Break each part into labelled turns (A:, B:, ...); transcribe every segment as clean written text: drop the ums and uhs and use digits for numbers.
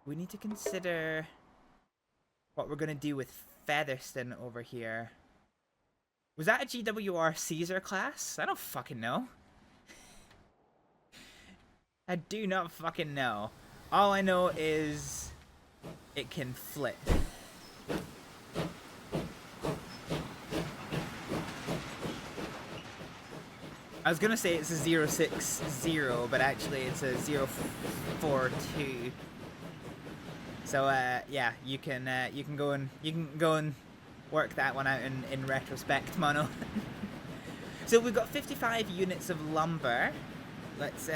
A: we need to consider what we're gonna do with Featherstone over here. Was that a GWR Caesar class? I don't fucking know. I do not fucking know. All I know is it can flip. I was gonna say it's a 060, but actually it's a 042. So yeah, you can go and work that one out in retrospect, mono. So we've got 55 units of lumber. Let's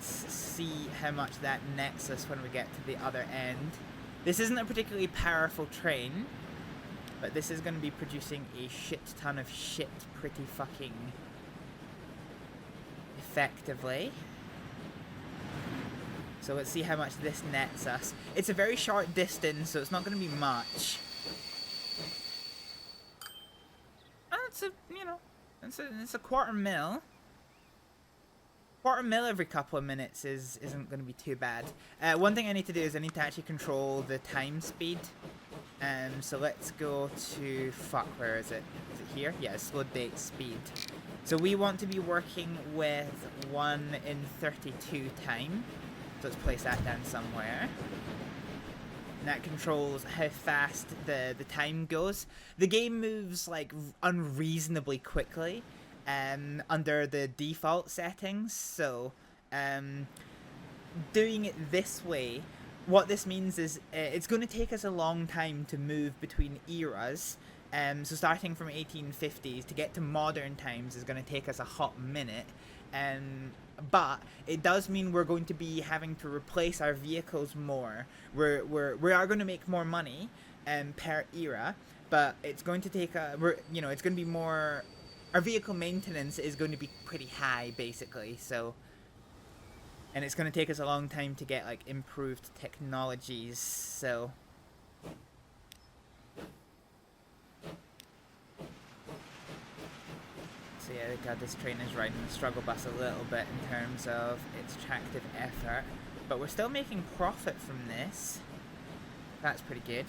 A: see how much that nets us when we get to the other end. This isn't a particularly powerful train, but this is going to be producing a shit ton of shit pretty fucking effectively. So let's see how much this nets us. It's a very short distance, so it's not going to be much. It's a, you know, it's a quarter mil. Quarter mil every couple of minutes isn't going to be too bad. One thing I need to do is I need to actually control the time speed. So let's go to, fuck, where is it? Is it here? Yeah, slow date speed. So we want to be working with 1 in 32 time. So let's place that down somewhere. And that controls how fast the time goes. The game moves like unreasonably quickly under the default settings. So doing it this way, what this means is it's going to take us a long time to move between eras. So starting from 1850s to get to modern times is going to take us a hot minute. But it does mean we're going to be having to replace our vehicles more. We are going to make more money per era, but it's going to take it's going to be more. Our vehicle maintenance is going to be pretty high, basically. So, and it's going to take us a long time to get like improved technologies. So. So yeah, God, this train is riding the struggle bus a little bit in terms of its tractive effort. But we're still making profit from this. That's pretty good.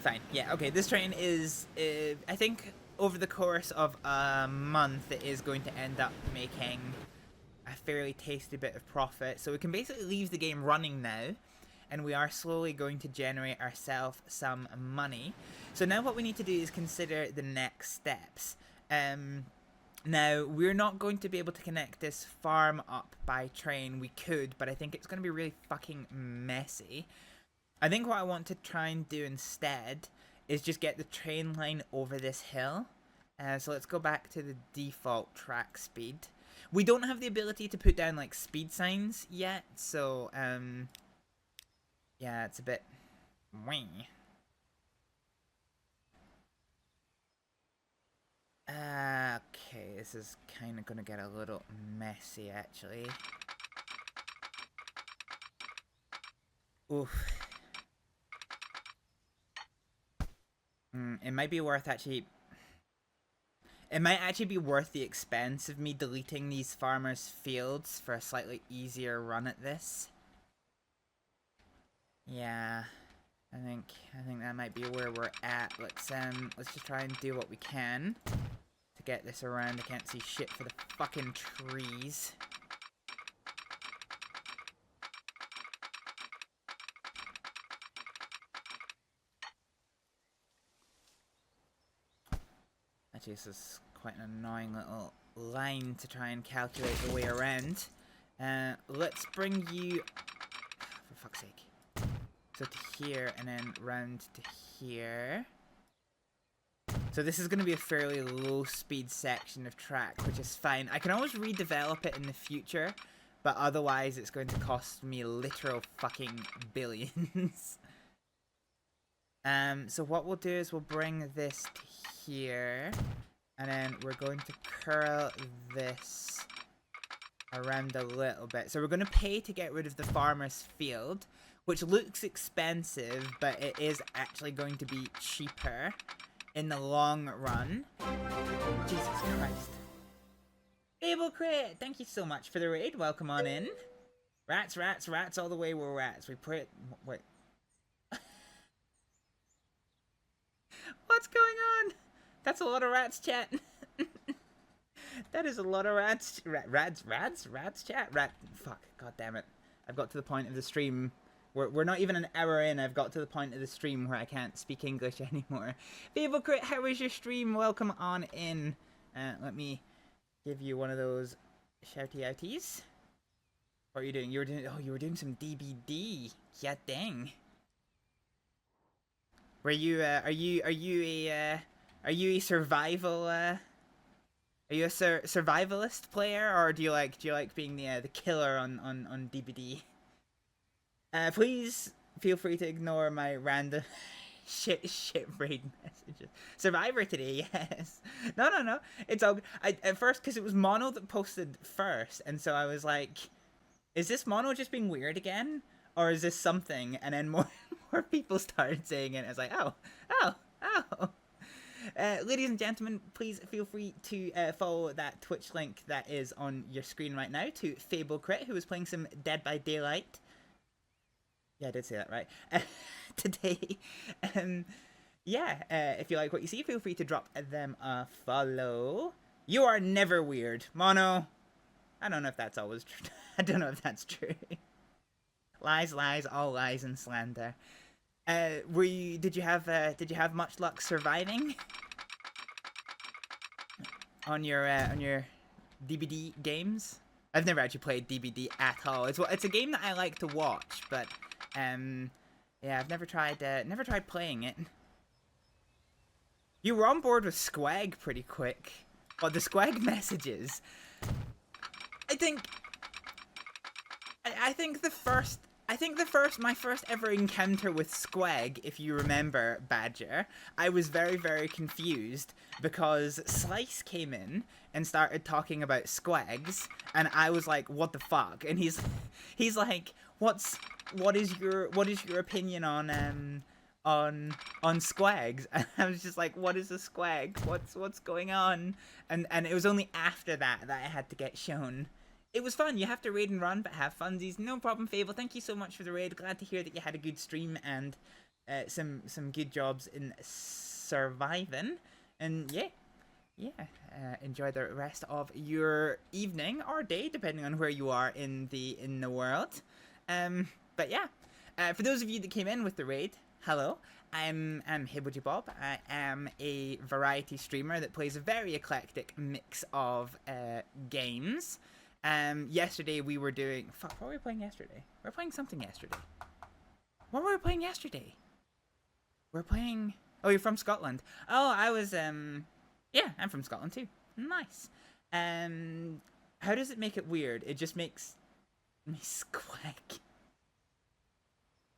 A: Fine. Yeah, okay, this train is, I think, over the course of a month, it is going to end up making a fairly tasty bit of profit. So we can basically leave the game running now, and we are slowly going to generate ourselves some money. So now what we need to do is consider the next steps. Now, we're not going to be able to connect this farm up by train. We could, but I think it's going to be really fucking messy. I think what I want to try and do instead is just get the train line over this hill. So let's go back to the default track speed. We don't have the ability to put down like speed signs yet, so yeah, it's a bit wing. Okay, this is kind of gonna get a little messy actually. Oof. It might be worth actually. It might actually be worth the expense of me deleting these farmers' fields for a slightly easier run at this. Yeah, I think that might be where we're at. Let's just try and do what we can to get this around. I can't see shit for the fucking trees. Actually, this is quite an annoying little line to try and calculate the way around. Let's bring you, for fuck's sake, so to here and then round to here. So this is going to be a fairly low speed section of track, which is fine. I can always redevelop it in the future, but otherwise it's going to cost me literal fucking billions. So what we'll do is we'll bring this to here, and then we're going to curl this around a little bit. So we're going to pay to get rid of the farmer's field, which looks expensive, but it is actually going to be cheaper in the long run. Jesus Christ. Able Crit, thank you so much for the raid. Welcome on in. Rats, rats, rats all the way we're rats. We put... Wait. What's going on? That's a lot of rats, chat. That is a lot of rats. Rats, chat? Fuck, god damn it. I've got to the point of the stream. We're not even an hour in. I've got to the point of the stream where I can't speak English anymore. Fable Crit, how was your stream? Welcome on in. Let me give you one of those shouty outies. What are you doing? You were doing some DBD. Yeah, dang. Were you are you a survival are you a survivalist player, or do you like being the killer on DBD? Please feel free to ignore my random shit raid messages. Survivor today, yes. No. It's all at first because it was Mono that posted first, and so I was like, is this Mono just being weird again? Or is this something? And then more people started saying it. I was like, oh. Ladies and gentlemen, please feel free to follow that Twitch link that is on your screen right now to Fable Crit, who is playing some Dead by Daylight. Yeah, I did say that right. Today. If you like what you see, feel free to drop them a follow. You are never weird. Mono. I don't know if that's always true. I don't know if that's true. Lies, all lies and slander. Did you have much luck surviving on your DBD games? I've never actually played DBD at all. It's a game that I like to watch, but yeah, I've never tried playing it. You were on board with Squag pretty quick. Well, the Squag messages. I think my first ever encounter with Squag, if you remember, Badger, I was very, very confused because Slice came in and started talking about Squags, and I was like, what the fuck? And he's like, what is your opinion on Squags? And I was just like, what is a Squag? What's going on? And it was only after that I had to get shown. It was fun. You have to raid and run, but have funsies. No problem, Fable. Thank you so much for the raid. Glad to hear that you had a good stream and some good jobs in surviving. And enjoy the rest of your evening or day, depending on where you are in the world. But yeah, for those of you that came in with the raid, hello. I'm Hibblejaybob. I am a variety streamer that plays a very eclectic mix of games. Yesterday we were doing... Fuck, what were we playing yesterday? We were playing something yesterday. What were we playing yesterday? We're playing... Oh, you're from Scotland. Oh, I was, yeah, I'm from Scotland too. Nice. How does it make it weird? It just makes me squawk.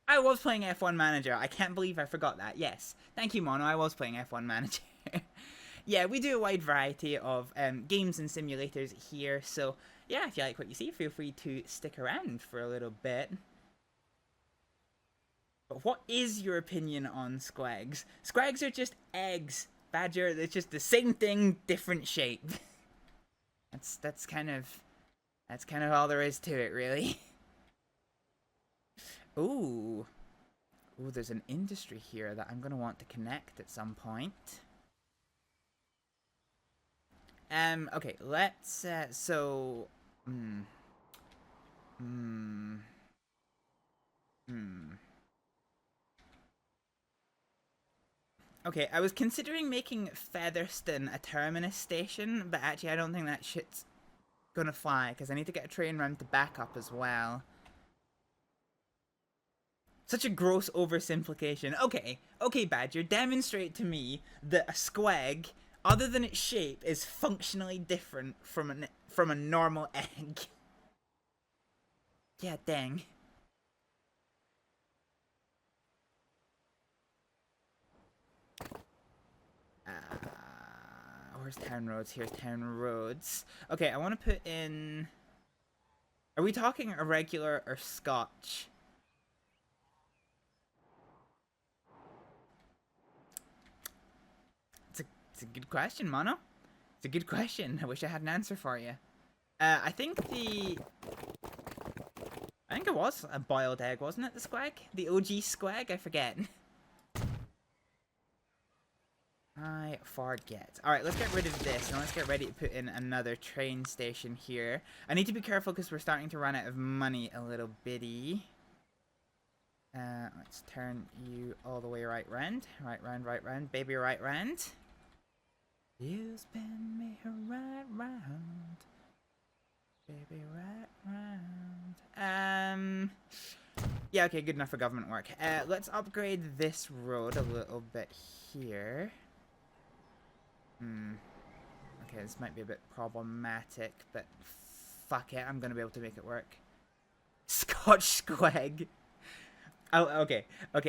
A: I was playing F1 Manager. I can't believe I forgot that. Yes. Thank you, Mono. I was playing F1 Manager. Yeah, we do a wide variety of games and simulators here, so... Yeah, if you like what you see, feel free to stick around for a little bit. But what is your opinion on squags? Squags are just eggs, Badger. It's just the same thing, different shape. That's kind of all there is to it, really. Ooh, there's an industry here that I'm gonna want to connect at some point. Okay, let's Okay, I was considering making Featherstone a terminus station, but actually I don't think that shit's gonna fly, because I need to get a train run to back up as well. Such a gross oversimplification. Okay, Badger, demonstrate to me that a squag, other than its shape, is functionally different from a normal egg. Yeah, dang. Where's town roads? Here's town roads. Okay, I want to put in... Are we talking a regular or Scotch? It's a good question, Mono. It's a good question. I wish I had an answer for you. I think it was a boiled egg, wasn't it, the squag? The OG squag? I forget. I forget. Alright, let's get rid of this, and let's get ready to put in another train station here. I need to be careful because we're starting to run out of money a little bitty. Let's turn you all the way right round. Right round, baby right round. You spin me right round. Baby right round. Yeah, okay, good enough for government work. Let's upgrade this road a little bit here. Okay, this might be a bit problematic, but fuck it, I'm gonna be able to make it work. Scotch squag. Oh, okay,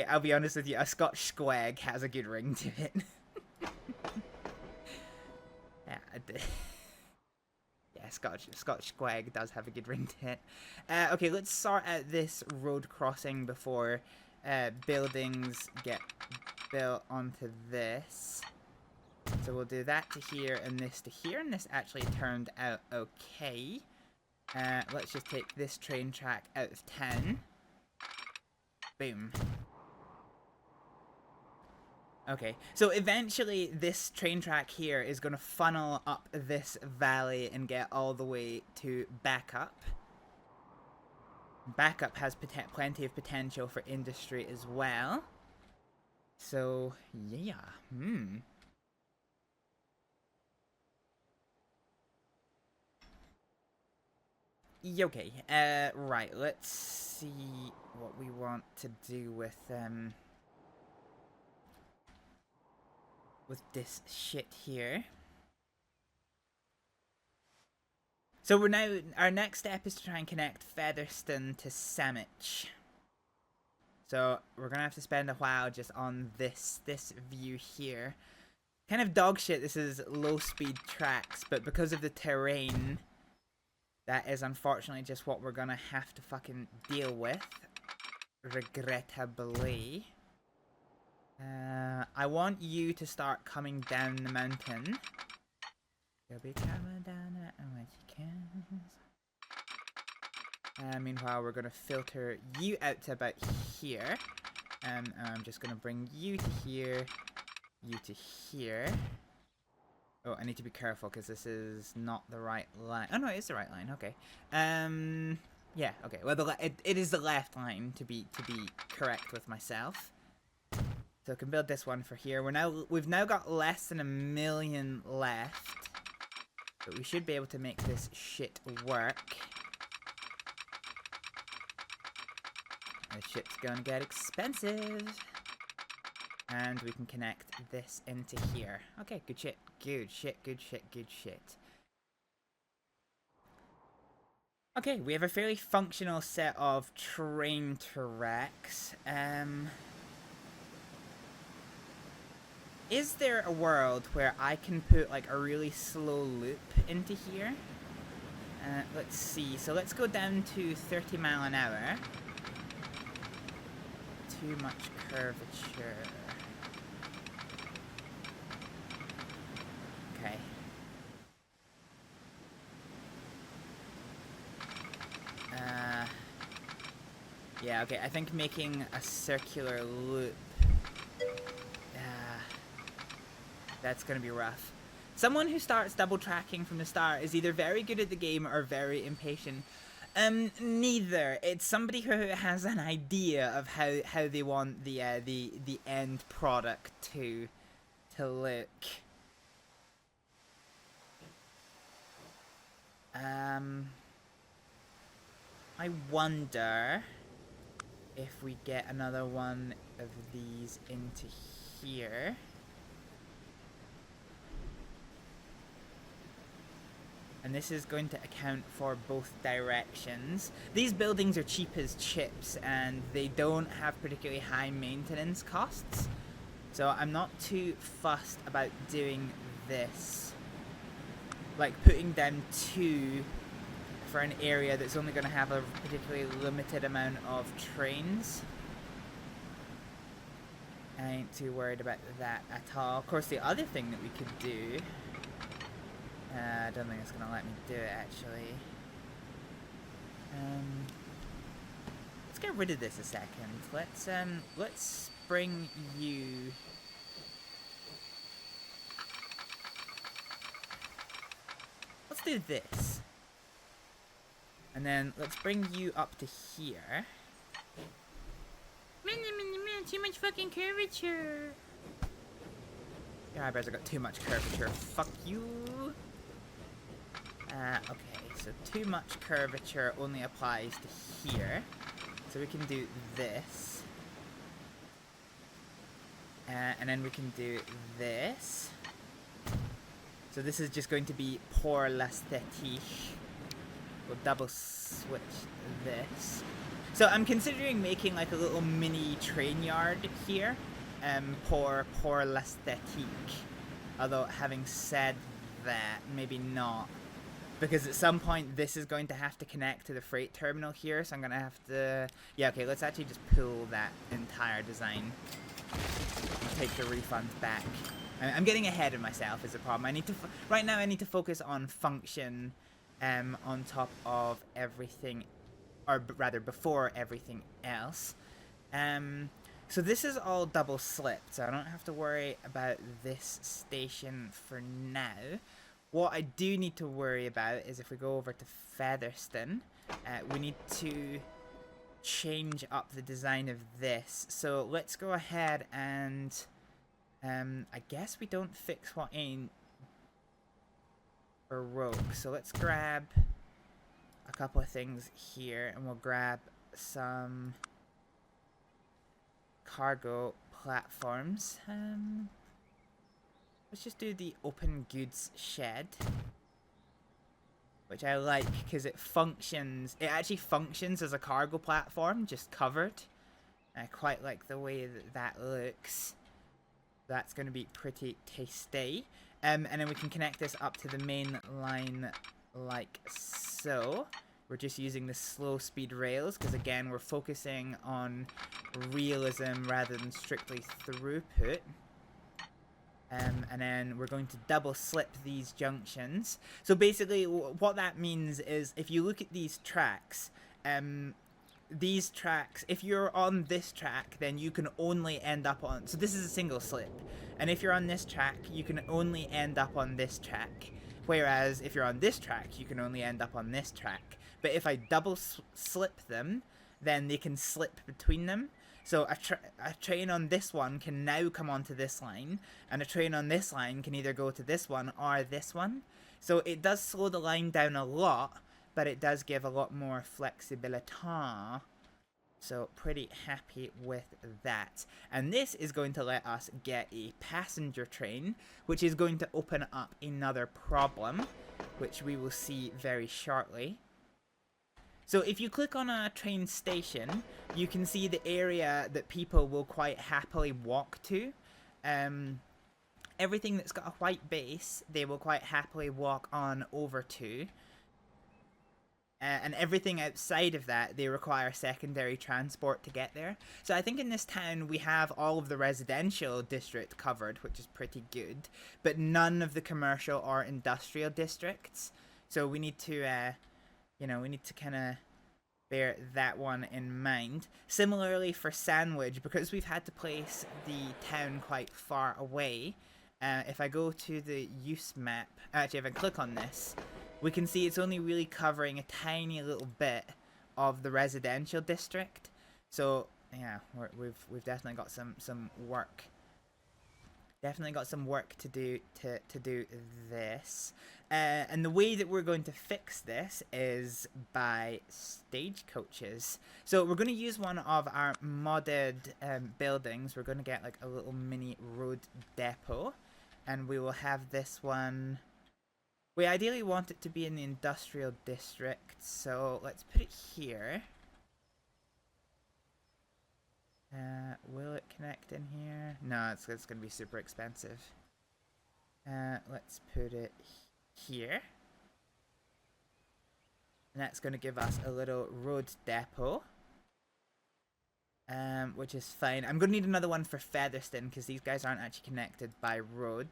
A: I'll be honest with you, a Scotch squag has a good ring to it. Yeah, yeah, Scotch squag does have a good ring to it. Okay, let's sort out this road crossing before buildings get built onto this. So we'll do that to here and this to here, and this actually turned out okay. Let's just take this train track out of town. Boom. Okay, so eventually this train track here is going to funnel up this valley and get all the way to Backup. Backup has plenty of potential for industry as well. So, yeah. Okay, right, let's see what we want to do with this shit here. So our next step is to try and connect Featherstone to Sandwich. So we're gonna have to spend a while just on this view here. Kind of dog shit, this is low speed tracks, but because of the terrain, that is unfortunately just what we're gonna have to fucking deal with. Regrettably. I want you to start coming down the mountain. You'll be coming down it when you can. Meanwhile, we're gonna filter you out to about here. And I'm just gonna bring you to here, you to here. Oh, I need to be careful because this is not the right line. Oh no, it's the right line. Okay. Yeah. Okay. Well, it is the left line to be correct with myself. So I can build this one for here. We've now got less than 1 million left, but we should be able to make this shit work. This shit's gonna get expensive. And we can connect this into here. Okay, good shit. Good shit, good shit, good shit. Okay, we have a fairly functional set of train tracks. Is there a world where I can put like a really slow loop into here? Let's see. So let's go down to 30 mile an hour. Too much curvature. Okay. Yeah, okay, I think making a circular loop, that's gonna be rough. Someone who starts double tracking from the start is either very good at the game or very impatient. Neither. It's somebody who has an idea of how they want the end product to look. I wonder if we get another one of these into here. And this is going to account for both directions. These buildings are cheap as chips and they don't have particularly high maintenance costs. So I'm not too fussed about doing this. Like putting down 2 for an area that's only going to have a particularly limited amount of trains. I ain't too worried about that at all. Of course, the other thing that we could do... I don't think it's going to let me do it, actually. Let's get rid of this a second. Let's bring you... Let's do this. And then let's bring you up to here. Man, too much fucking curvature. Your eyebrows have got too much curvature. Fuck you. Okay, so too much curvature only applies to here. So we can do this. And then we can do this. So this is just going to be pour l'esthétique. We'll double switch this. So I'm considering making like a little mini train yard here. Pour l'esthétique. Although having said that, maybe not. Because at some point this is going to have to connect to the freight terminal here, so I'm going to have to... Yeah, okay, let's actually just pull that entire design. Take the refunds back. I'm getting ahead of myself is the problem. I need to... Right now I need to focus on function on top of everything, or rather before everything else. So this is all double slipped, so I don't have to worry about this station for now. What I do need to worry about is if we go over to Featherstone, we need to change up the design of this. So let's go ahead and I guess we don't fix what ain't broke. So let's grab a couple of things here and we'll grab some cargo platforms. Let's just do the open goods shed, which I like because it functions. It actually functions as a cargo platform, just covered. I quite like the way that that looks. That's going to be pretty tasty. And then we can connect this up to the main line like so. We're just using the slow speed rails because again we're focusing on realism rather than strictly throughput. And then we're going to double slip these junctions. So basically what that means is if you look at these tracks, if you're on this track, then you can only end up on... So this is a single slip. And if you're on this track, you can only end up on this track. Whereas if you're on this track, you can only end up on this track. But if I double slip them, then they can slip between them. So a train on this one can now come onto this line, and a train on this line can either go to this one or this one. So it does slow the line down a lot, but it does give a lot more flexibility. So pretty happy with that. And this is going to let us get a passenger train, which is going to open up another problem, which we will see very shortly. So if you click on a train station, you can see the area that people will quite happily walk to. Everything that's got a white base, they will quite happily walk on over to. And everything outside of that, they require secondary transport to get there. So I think in this town, we have all of the residential district covered, which is pretty good. But none of the commercial or industrial districts. So we need to... we need to kind of bear that one in mind. Similarly for Sandwich, because we've had to place the town quite far away, if I go to the use map, actually if I click on this, we can see it's only really covering a tiny little bit of the residential district. So yeah, we've definitely got some work. Definitely got some work to do to do this. And the way that we're going to fix this is by stagecoaches. So we're going to use one of our modded buildings. We're going to get like a little mini road depot. And we will have this one... We ideally want it to be in the industrial district. So let's put it here. Will it connect in here? No, it's going to be super expensive. Let's put it here. And that's going to give us a little road depot. which is fine. I'm going to need another one for Featherstone because these guys aren't actually connected by road.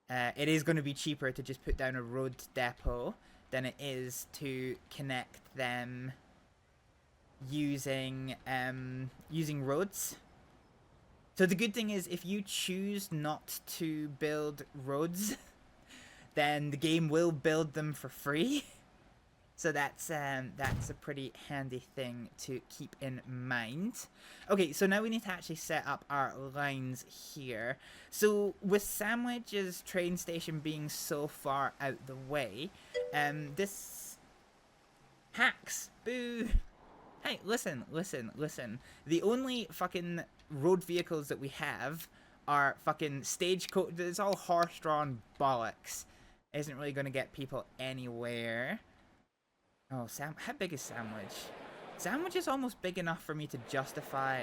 A: It is going to be cheaper to just put down a road depot than it is to connect them using roads. So the good thing is if you choose not to build roads, then the game will build them for free. So that's a pretty handy thing to keep in mind. Okay, so now we need to actually set up our lines here. So with Sandwich's train station being so far out the way, this hacks. Boo. Hey, listen. The only fucking road vehicles that we have are fucking stagecoach. It's all horse-drawn bollocks. Isn't really going to get people anywhere. Oh, how big is Sandwich? Sandwich is almost big enough for me to justify...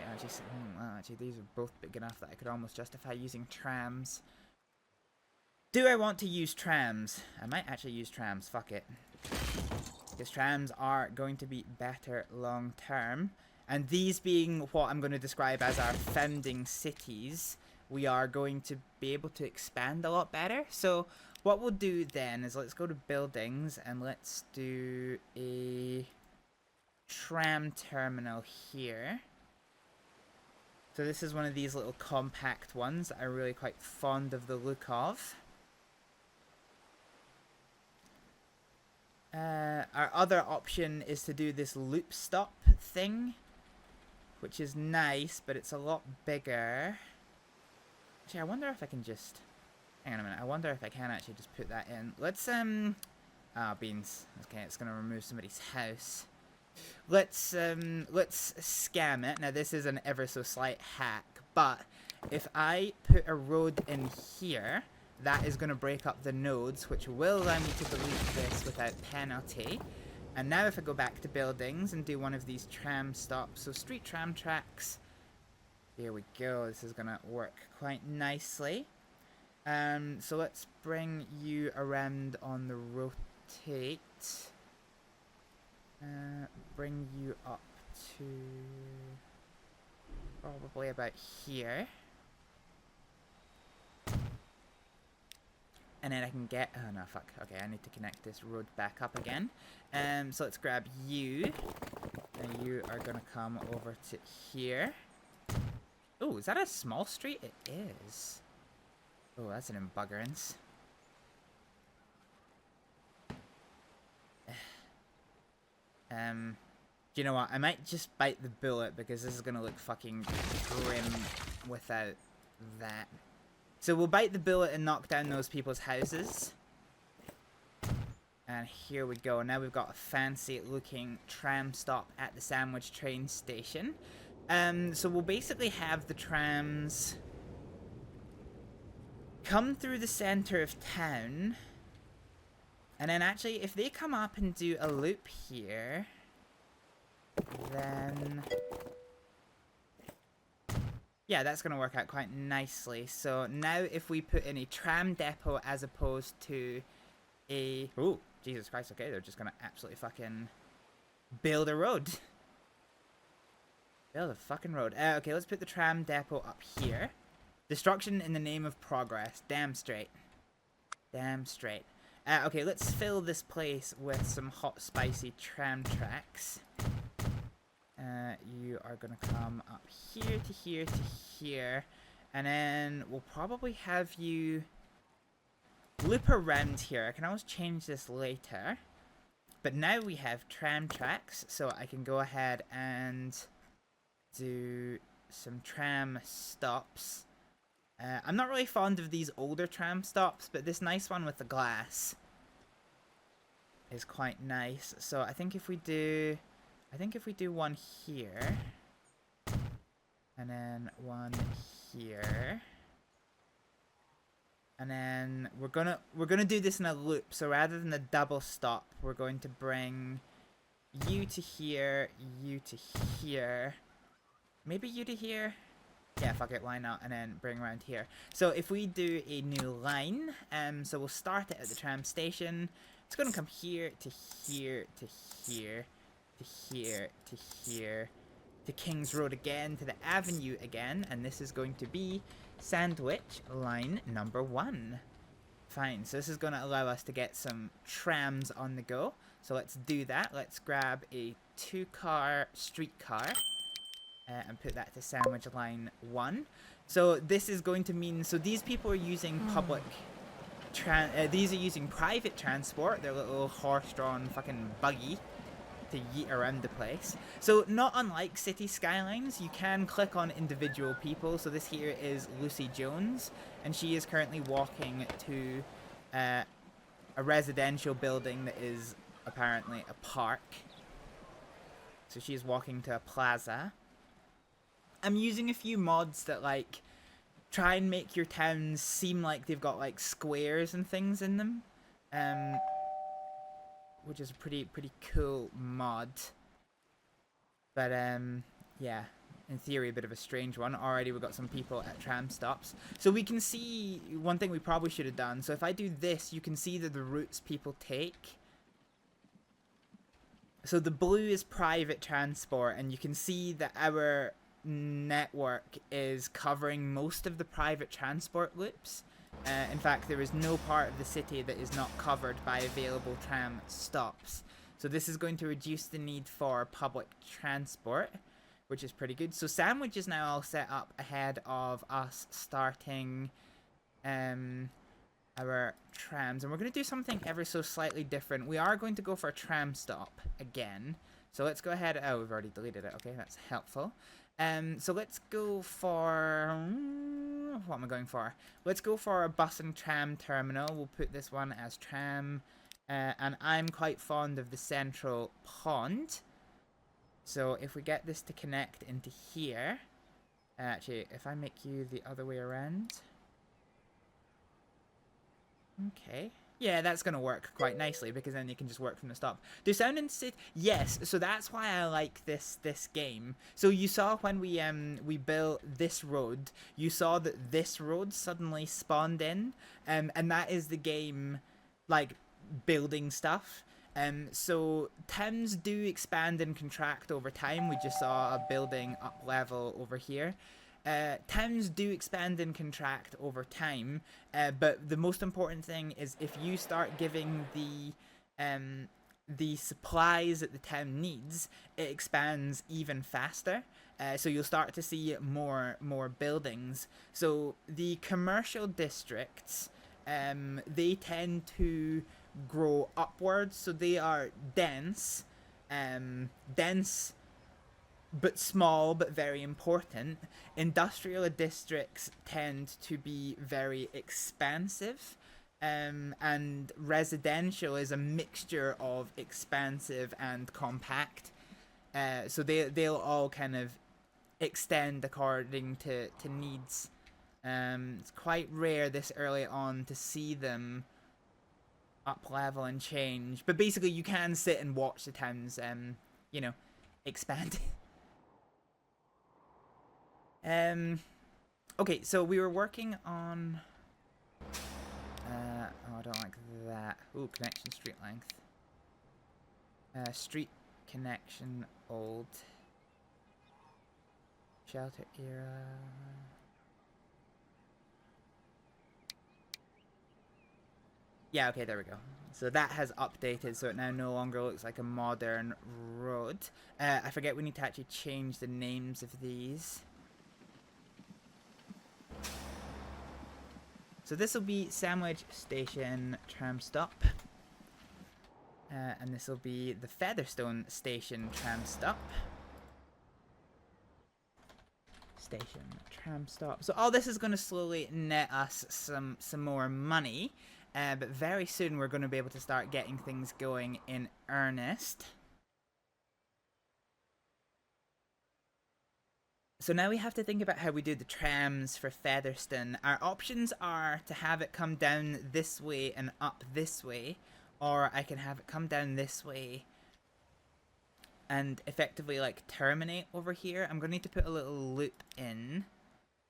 A: actually, these are both big enough that I could almost justify using trams. Do I want to use trams? I might actually use trams. Fuck it. Because trams are going to be better long term. And these being what I'm going to describe as our founding cities, we are going to be able to expand a lot better. So what we'll do then is let's go to buildings and let's do a tram terminal here. So this is one of these little compact ones that I'm really quite fond of the look of. Our other option is to do this loop stop thing, which is nice, but it's a lot bigger. Actually, I wonder if I can just... Hang on a minute, I wonder if I can actually just put that in. Let's, beans. Okay, it's gonna remove somebody's house. Let's scam it. Now, this is an ever so slight hack, but if I put a road in here, that is gonna break up the nodes, which will allow me to delete this without penalty. And now if I go back to buildings and do one of these tram stops, so street tram tracks, here we go, this is gonna work quite nicely. So let's bring you around on the rotate. Bring you up to probably about here. And then I can get... Oh, no, fuck. Okay, I need to connect this road back up again. So let's grab you. And you are going to come over to here. Oh, is that a small street? It is. Oh, that's an embuggerance. Do you know what? I might just bite the bullet because this is going to look fucking grim without that. So we'll bite the bullet and knock down those people's houses. And here we go. Now we've got a fancy looking tram stop at the Sandwich train station. So we'll basically have the trams come through the center of town. And then actually, if they come up and do a loop here, then... yeah, that's going to work out quite nicely. So now if we put in a tram depot as opposed to a... oh, Jesus Christ, okay, they're just going to absolutely fucking build a road. Build a fucking road. Okay, let's put the tram depot up here. Destruction in the name of progress. Damn straight. Damn straight. Okay, let's fill this place with some hot, spicy tram tracks. You are going to come up here to here to here. And then we'll probably have you loop around here. I can always change this later. But now we have tram tracks, so I can go ahead and do some tram stops. I'm not really fond of these older tram stops, but this nice one with the glass is quite nice. So I think if we do one here, and then one here, and then we're gonna do this in a loop. So rather than a double stop, we're going to bring you to here, you to here, maybe you to here. Yeah, fuck it, why not? And then bring around here. So if we do a new line, so we'll start it at the tram station. It's gonna come here to here to here to here to here to to King's Road again, to the Avenue again, and this is going to be Sandwich line number 1. Fine, so this is going to allow us to get some trams on the go. So let's do that. Let's grab a 2-car streetcar and put that to Sandwich line 1. So this is going to mean, so these people are using public, these are using private transport, their little horse-drawn fucking buggy to yeet around the place. So not unlike City Skylines, you can click on individual people. So this here is Lucy Jones, and she is currently walking to a residential building that is apparently a park. So she's walking to a plaza. I'm using a few mods that like try and make your towns seem like they've got like squares and things in them. Which is a pretty cool mod. But yeah, in theory a bit of a strange one. Already we've got some people at tram stops. So we can see one thing we probably should have done. So if I do this, you can see that the routes people take. So the blue is private transport, and you can see that our network is covering most of the private transport loops. In fact, there is no part of the city that is not covered by available tram stops. So this is going to reduce the need for public transport, which is pretty good. So Sandwich is now all set up ahead of us starting our trams. And we're going to do something ever so slightly different. We are going to go for a tram stop again. So let's go ahead. Oh, we've already deleted it. Okay, that's helpful. So let's go for... what am I going for? Let's go for a bus and tram terminal. We'll put this one as tram. And I'm quite fond of the central pond. So if we get this to connect into here... actually, if I make you the other way around... Okay. Yeah, that's going to work quite nicely, because then you can just work from the stop. Do sound and sit? Yes, so that's why I like this game. So you saw when we built this road, you saw that this road suddenly spawned in, and that is the game, like, building stuff. So towns do expand and contract over time. We just saw a building up level over here. Towns do expand and contract over time, but the most important thing is if you start giving the supplies that the town needs, it expands even faster. So you'll start to see more buildings. So the commercial districts, they tend to grow upwards, so they are dense, but small, but very important. Industrial districts tend to be very expansive, and residential is a mixture of expansive and compact. So they'll all kind of extend according to needs. It's quite rare this early on to see them up level and change, but basically you can sit and watch the towns, you know, expand. Okay, so we were working on... oh, I don't like that. Ooh, connection street length. Street connection old. Shelter era. Yeah, okay, there we go. So that has updated, so it now no longer looks like a modern road. I forget we need to actually change the names of these. So this will be Sandwich Station Tram Stop. And this will be the Featherstone Station Tram Stop. Station Tram Stop. So all this is going to slowly net us some more money. But very soon we're going to be able to start getting things going in earnest. So now we have to think about how we do the trams for Featherstone. Our options are to have it come down this way and up this way, or I can have it come down this way and effectively like terminate over here. I'm going to need to put a little loop in.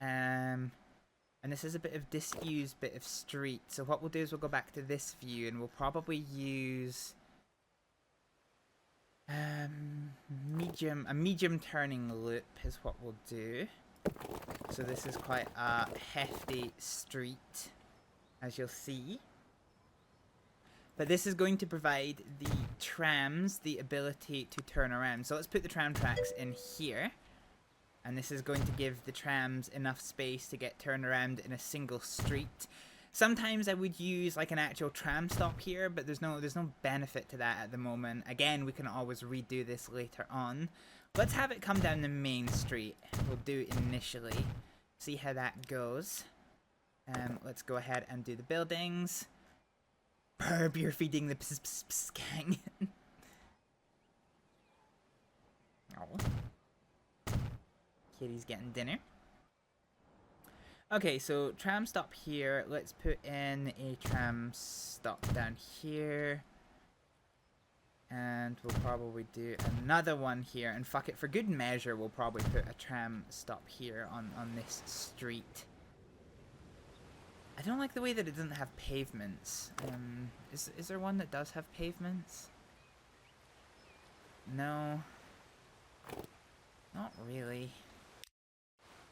A: And this is a bit of disused bit of street. So what we'll do is we'll go back to this view and we'll probably use... A medium turning loop is what we'll do. So this is quite a hefty street, as you'll see. But this is going to provide the trams the ability to turn around. So let's put the tram tracks in here. And this is going to give the trams enough space to get turned around in a single street. Sometimes I would use like an actual tram stop here, but there's no benefit to that at the moment. Again, we can always redo this later on. Let's have it come down the main street. We'll do it initially. See how that goes. Let's go ahead and do the buildings. Burb, you're feeding the pss gang. Oh. Kitty's getting dinner. Okay, so tram stop here. Let's put in a tram stop down here. And we'll probably do another one here. And fuck it, for good measure, we'll probably put a tram stop here on this street. I don't like the way that it doesn't have pavements. Is there one that does have pavements? No. Not really.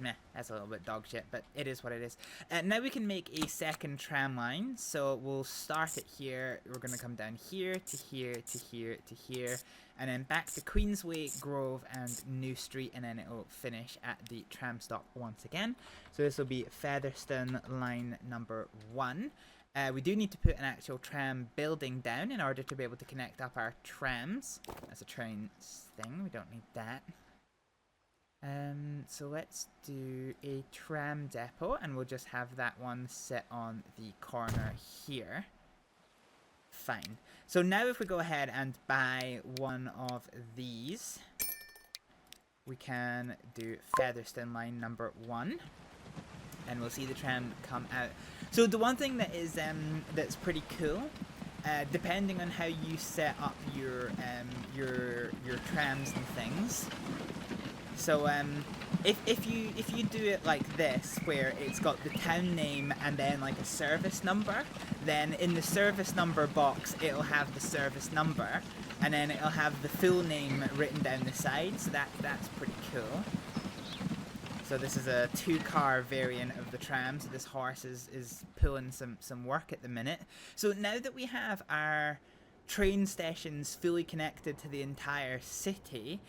A: Meh, that's a little bit dog shit, but it is what it is. Now we can make a second tram line. So we'll start it here. We're going to come down here to here to here to here. And then back to Queensway, Grove, and New Street. And then it will finish at the tram stop once again. So this will be Featherstone line number 1. We do need to put an actual tram building down in order to be able to connect up our trams. That's a train thing. We don't need that. So let's do a tram depot, and we'll just have that one sit on the corner here. Fine. So now if we go ahead and buy one of these, we can do Featherstone line number 1, and we'll see the tram come out. So the one thing that is that's pretty cool, depending on how you set up your trams and things. So if you do it like this, where it's got the town name and then like a service number, then in the service number box it'll have the service number, and then it'll have the full name written down the side. So that's pretty cool. So this is a 2-car variant of the tram. So this horse is pulling some work at the minute. So now that we have our train stations fully connected to the entire city,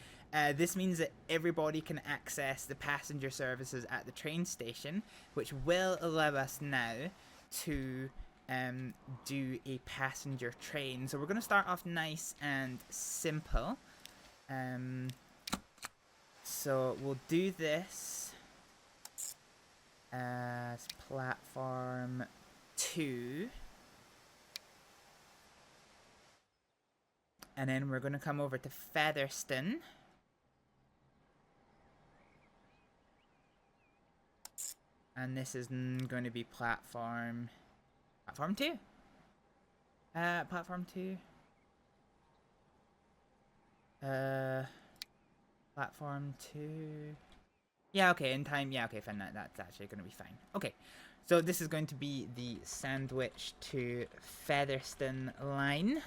A: this means that everybody can access the passenger services at the train station, which will allow us now to do a passenger train. So we're going to start off nice and simple. So we'll do this as platform 2. And then we're going to come over to Featherstone. And this is going to be platform 2. Platform 2. Platform 2. Yeah, okay, in time. Yeah, okay, fine. That's actually going to be fine. Okay, so this is going to be the Sandwich to Featherstone line.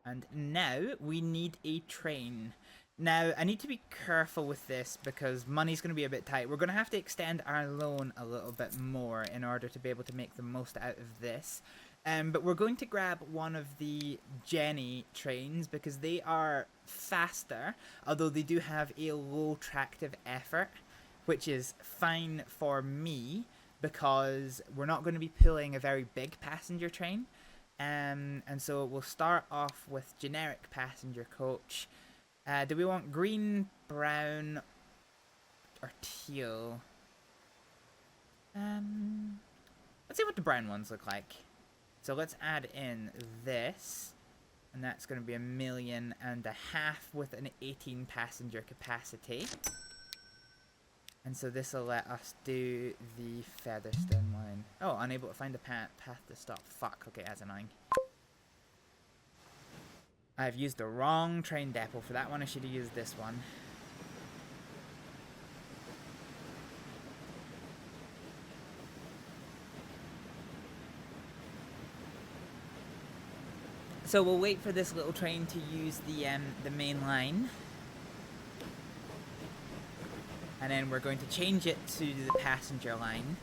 A: And now we need a train. Now, I need to be careful with this because money's going to be a bit tight. We're going to have to extend our loan a little bit more in order to be able to make the most out of this. But we're going to grab one of the Jenny trains because they are faster, although they do have a low tractive effort, which is fine for me because we're not going to be pulling a very big passenger train. And so we'll start off with generic passenger coach. Do we want green, brown, or teal? Let's see what the brown ones look like. So let's add in this, and that's going to be 1.5 million with an 18 passenger capacity. And so this will let us do the Featherstone line. Oh, unable to find a path to stop. Fuck, okay, that's annoying. I've used the wrong train depot for that one. I should have used this one. So we'll wait for this little train to use the main line. And then we're going to change it to the passenger line.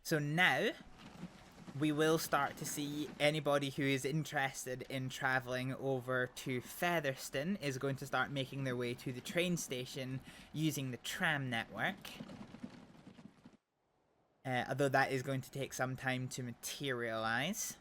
A: So now, we will start to see anybody who is interested in travelling over to Featherstone is going to start making their way to the train station using the tram network. Although that is going to take some time to materialise.